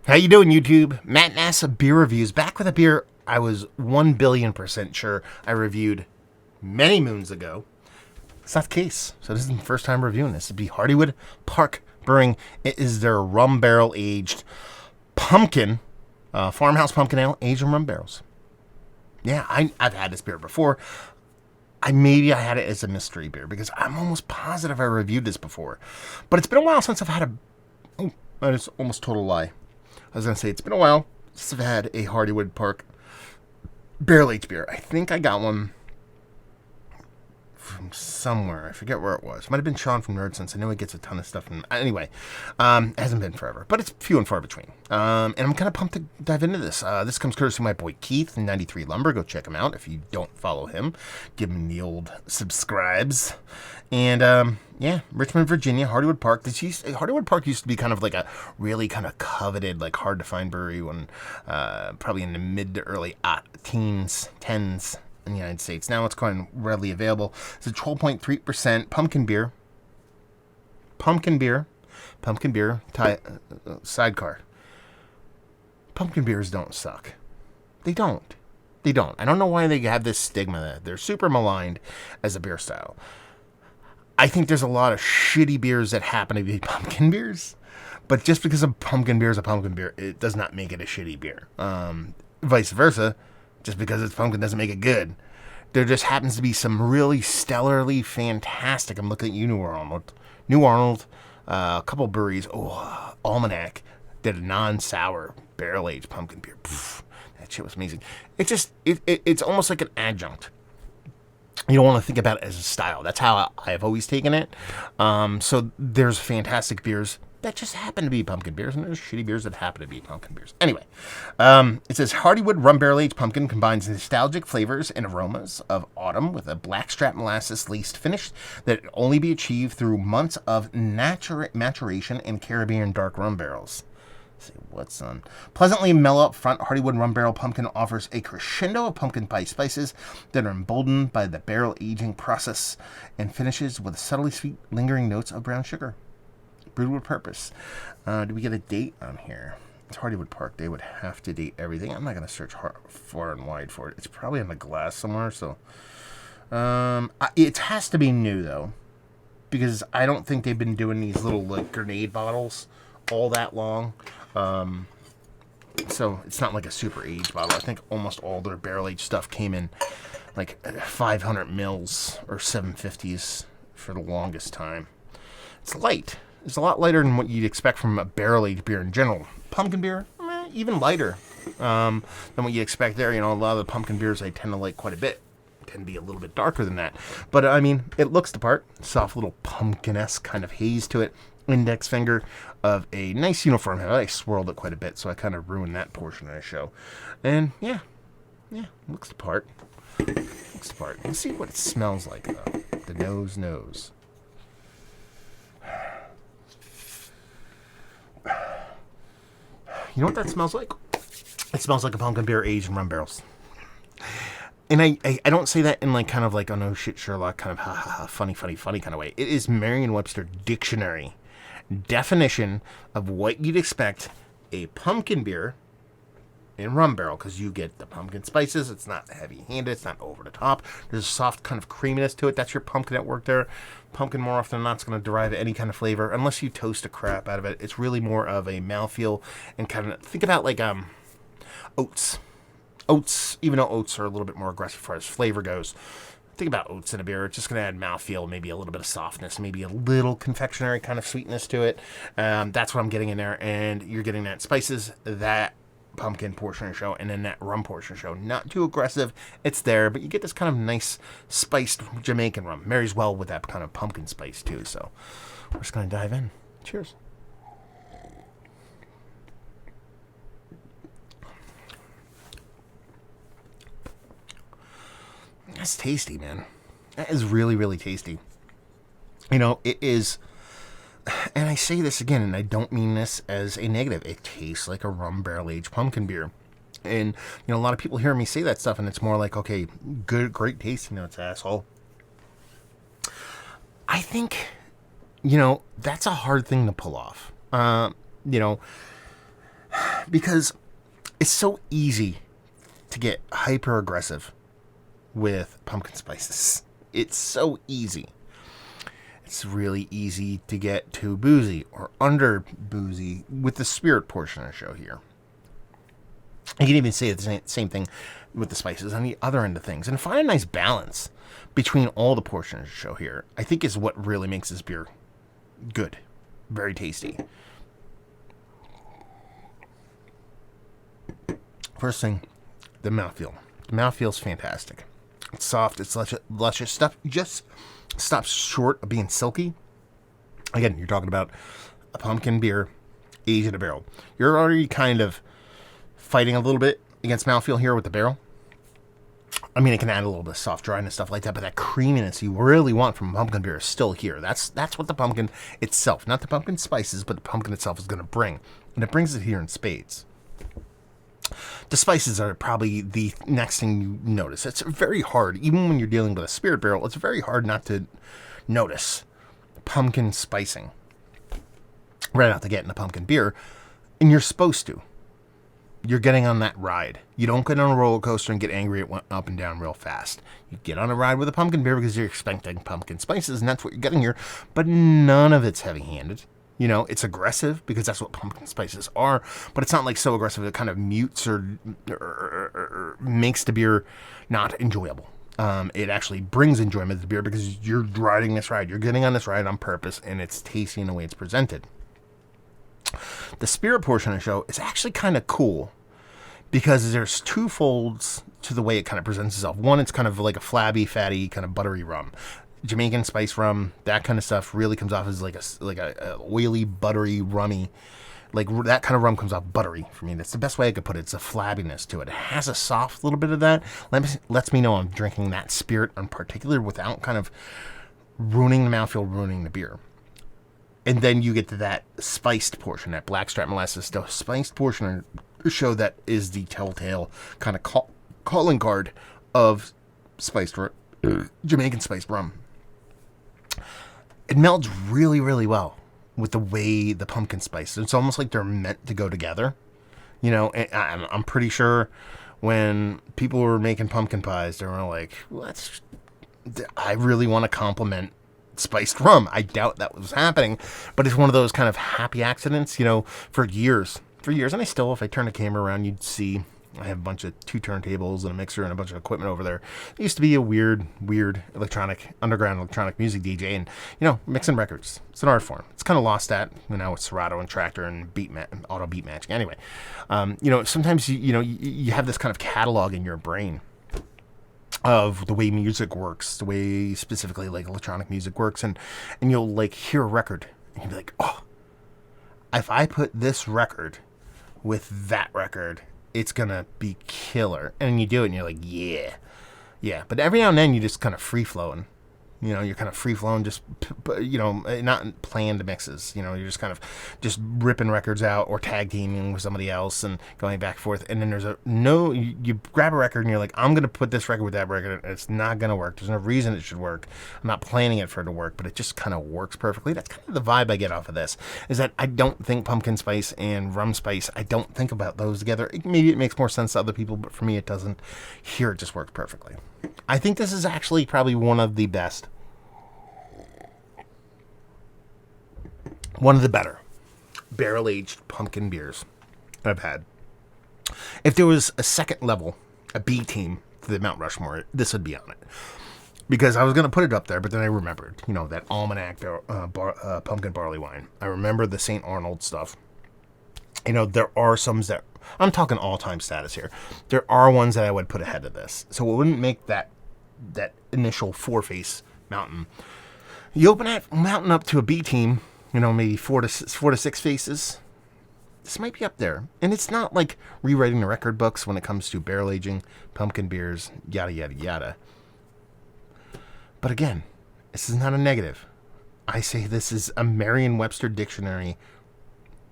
How you doing, YouTube? Matt NASA Beer Reviews, back with a beer I was 1,000,000,000% sure I reviewed many moons ago. It's not the case, so this isn't the first time reviewing this. It'd be Hardywood Park Brewing. It is their rum barrel aged pumpkin, farmhouse pumpkin ale, aged in rum barrels. Yeah, I've had this beer before. Maybe I had it as a mystery beer because I'm almost positive I reviewed this before. But it's been a while since I've had a... Oh, that is almost a total lie. I was going to say, it's been a while since I've had a Hardywood Park barrel aged beer. I think I got one from somewhere. I forget where it was. It might have been Sean from Nerd Sense. I know he gets a ton of stuff from... Anyway, it hasn't been forever, but it's few and far between. And I'm kind of pumped to dive into this. This comes courtesy of my boy Keith, 93 Lumber. Go check him out if you don't follow him. Give him the old subscribes. And, yeah, Richmond, Virginia, Hardywood Park. Hardywood Park used to be kind of like a really kind of coveted, like hard to find brewery when probably in the mid to early teens, tens in the United States. Now it's quite readily available. It's a 12.3% pumpkin beer. Sidecar. Pumpkin beers don't suck. They don't. I don't know why they have this stigma that they're super maligned as a beer style. I think there's a lot of shitty beers that happen to be pumpkin beers, but just because a pumpkin beer is a pumpkin beer, it does not make it a shitty beer. Vice versa, just because it's pumpkin doesn't make it good. There just happens to be some really stellarly fantastic. I'm looking at you, New Arnold, a couple breweries. Oh, Almanac did a non-sour barrel-aged pumpkin beer. Pff, that shit was amazing. It's almost like an adjunct. You don't want to think about it as a style. That's how I've always taken it. So there's fantastic beers that just happen to be pumpkin beers, and there's shitty beers that happen to be pumpkin beers. Anyway, it says Hardywood Rum Barrel Aged Pumpkin combines nostalgic flavors and aromas of autumn with a blackstrap molasses laced finish that can only be achieved through months of maturation in Caribbean dark rum barrels. Let's see what's on. Pleasantly mellow up front, Hardywood Rum Barrel Pumpkin offers a crescendo of pumpkin pie spices that are emboldened by the barrel aging process and finishes with subtly sweet, lingering notes of brown sugar. Brewed with purpose. Do we get a date on here? It's Hardywood Park. They would have to date everything. I'm not going to search far and wide for it. It's probably on the glass somewhere. So, it has to be new though, because I don't think they've been doing these little like grenade bottles all that long. So it's not like a super aged bottle. I think almost all their barrel aged stuff came in like 500 mils or 750s for the longest time. It's light. It's a lot lighter than what you'd expect from a barrel aged beer in general. Pumpkin beer, even lighter than what you expect there. You know, a lot of the pumpkin beers I tend to like quite a bit tend to be a little bit darker than that. But I mean, it looks the part. Soft little pumpkin-esque kind of haze to it. Index finger of a nice uniform head. I swirled it quite a bit, so I kind of ruined that portion of the show. And yeah, looks the part. Let's see what it smells like, though. The nose knows. You know what that smells like? It smells like a pumpkin beer aged in rum barrels. And I don't say that in like kind of like, oh no shit, Sherlock, kind of funny kind of way. It is Merriam-Webster Dictionary definition of what you'd expect a pumpkin beer in rum barrel, because you get the pumpkin spices. It's not heavy-handed. It's not over the top. There's a soft kind of creaminess to it. That's your pumpkin at work there. Pumpkin, more often than not, is going to derive any kind of flavor, unless you toast the crap out of it. It's really more of a mouthfeel, and kind of think about like oats. Oats, even though oats are a little bit more aggressive as far as flavor goes, think about oats in a beer. It's just going to add mouthfeel, maybe a little bit of softness, maybe a little confectionery kind of sweetness to it. That's what I'm getting in there, and you're getting that spices, that pumpkin portion of the show, and then that rum portion of the show. Not too aggressive. It's there, but you get this kind of nice spiced Jamaican rum. Marries well with that kind of pumpkin spice too. So we're just going to dive in. Cheers. That's tasty, man. That is really, really tasty. You know, it is, and I say this again, and I don't mean this as a negative. It tastes like a rum barrel-aged pumpkin beer. And, you know, a lot of people hear me say that stuff, and it's more like, okay, good, great tasting notes, asshole. I think, you know, that's a hard thing to pull off. You know, because it's so easy to get hyper aggressive with pumpkin spices. It's so easy. It's really easy to get too boozy or under boozy with the spirit portion of the show here. You can even say the same thing with the spices on the other end of things. And find a nice balance between all the portions of the show here, I think, is what really makes this beer good. Very tasty. First thing, the mouthfeel. The mouthfeel's fantastic. It's soft, it's luscious. Stuff just stops short of being silky. Again, you're talking about a pumpkin beer aged in a barrel. You're already kind of fighting a little bit against mouthfeel here with the barrel. I mean, it can add a little bit of soft dryness, stuff like that, but that creaminess you really want from a pumpkin beer is still here. That's what the pumpkin itself, not the pumpkin spices, but the pumpkin itself is going to bring. And it brings it here in spades. The spices are probably the next thing you notice. It's very hard, even when you're dealing with a spirit barrel, it's very hard not to notice pumpkin spicing right out the gate in a pumpkin beer, and you're supposed to. You're getting on that ride. You don't get on a roller coaster and get angry at up and down real fast. You get on a ride with a pumpkin beer because you're expecting pumpkin spices, and that's what you're getting here, but none of it's heavy-handed. You know, it's aggressive because that's what pumpkin spices are, but it's not like so aggressive it kind of mutes or makes the beer not enjoyable. It actually brings enjoyment to the beer because you're riding this ride. You're getting on this ride on purpose, and it's tasty in the way it's presented. The spirit portion of the show is actually kind of cool because there's two folds to the way it kind of presents itself. One, it's kind of like a flabby, fatty, kind of buttery rum. Jamaican spice rum, that kind of stuff really comes off as like a oily, buttery, rummy. Like that kind of rum comes off buttery for me. That's the best way I could put it. It's a flabbiness to it. It has a soft little bit of that. Lets me know I'm drinking that spirit in particular without kind of ruining the mouthfeel, ruining the beer. And then you get to that spiced portion, that blackstrap molasses, the spiced portion of the show that is the telltale kind of calling card of spiced Jamaican spiced rum. It melds really, really well with the way the pumpkin spice. It's almost like they're meant to go together. You know, I'm pretty sure when people were making pumpkin pies, they were like, I really want to compliment spiced rum. I doubt that was happening, but it's one of those kind of happy accidents, you know, for years. And I still, if I turn the camera around, you'd see I have a bunch of 2 turntables and a mixer and a bunch of equipment over there. I used to be a weird underground electronic music DJ and, you know, mixing records. It's an art form. It's kind of lost that, you know, with Serato and Tractor and auto beat matching. Anyway, you know, sometimes, you have this kind of catalog in your brain of the way music works, the way specifically like electronic music works, and you'll like hear a record and you'll be like, oh, if I put this record with that record, it's gonna be killer. And you do it and you're like, yeah. But every now and then you just kind of free flowing. You know, you're kind of free flowing, just, you know, not planned mixes. You know, you're just kind of just ripping records out or tag teaming with somebody else and going back and forth. And then you grab a record and you're like, I'm going to put this record with that record. And it's not going to work. There's no reason it should work. I'm not planning it for it to work, but it just kind of works perfectly. That's kind of the vibe I get off of this, is that I don't think pumpkin spice and rum spice, I don't think about those together. Maybe it makes more sense to other people, but for me it doesn't. Here it just works perfectly. I think this is actually probably one of the best. One of the better barrel-aged pumpkin beers I've had. If there was a second level, a B team to the Mount Rushmore, this would be on it. Because I was going to put it up there, but then I remembered, you know, that Almanac pumpkin barley wine. I remember the St. Arnold stuff. You know, there are some that, I'm talking all-time status here. There are ones that I would put ahead of this. So it wouldn't make that initial 4-face mountain. You open that mountain up to a B team, you know, maybe 4 to 6 faces. This might be up there. And it's not like rewriting the record books when it comes to barrel aging, pumpkin beers, yada, yada, yada. But again, this is not a negative. I say this is a Merriam-Webster dictionary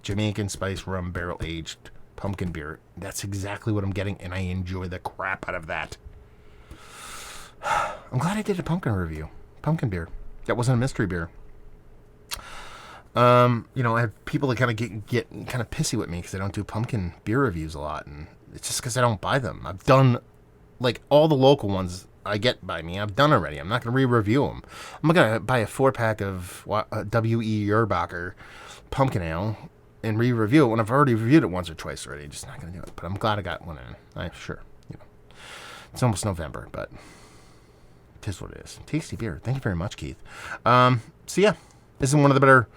Jamaican spice rum barrel aged pumpkin beer. That's exactly what I'm getting, and I enjoy the crap out of that. I'm glad I did a pumpkin beer. That wasn't a mystery beer. I have people that kind of get kind of pissy with me because I don't do pumpkin beer reviews a lot, and it's just because I don't buy them. I've done, like, all the local ones I get by me, I've done already. I'm not going to re-review them. I'm not going to buy a 4-pack of W.E. Yerbacher pumpkin ale and re-review it when I've already reviewed it once or twice already. Just not going to do it. But I'm glad I got one in. Sure. It's almost November, but it is what it is. Tasty beer. Thank you very much, Keith. So yeah, this is one of the better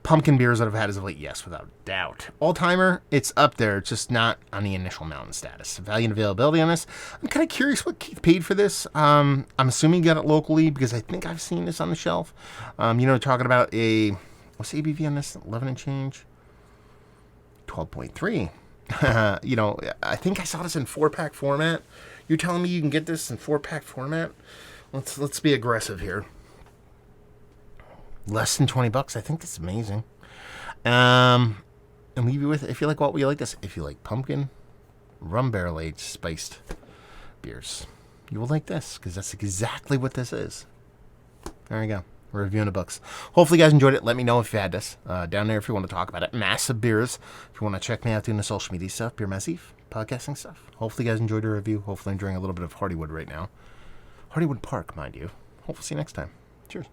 pumpkin beers that I've had as of late. Yes, without doubt. All-timer, it's up there. It's just not on the initial mountain status. Value and availability on this. I'm kind of curious what Keith paid for this. I'm assuming he got it locally because I think I've seen this on the shelf. Talking about what's the ABV on this? 11 and change? 12.3. I think I saw this in 4-pack format. You're telling me you can get this in 4-pack format? Let's be aggressive here. Less than $20. I think that's amazing. And leave you with, if you like what we like this, if you like pumpkin, rum barrel aged spiced beers, you will like this because that's exactly what this is. There you go. We're reviewing the books. Hopefully you guys enjoyed it. Let me know if you had this. Down there if you want to talk about it. Massive Beers. If you want to check me out doing the social media stuff, Beer Massive, podcasting stuff. Hopefully you guys enjoyed the review. Hopefully I'm enjoying a little bit of Hardywood right now. Hardywood Park, mind you. Hopefully see you next time. Cheers.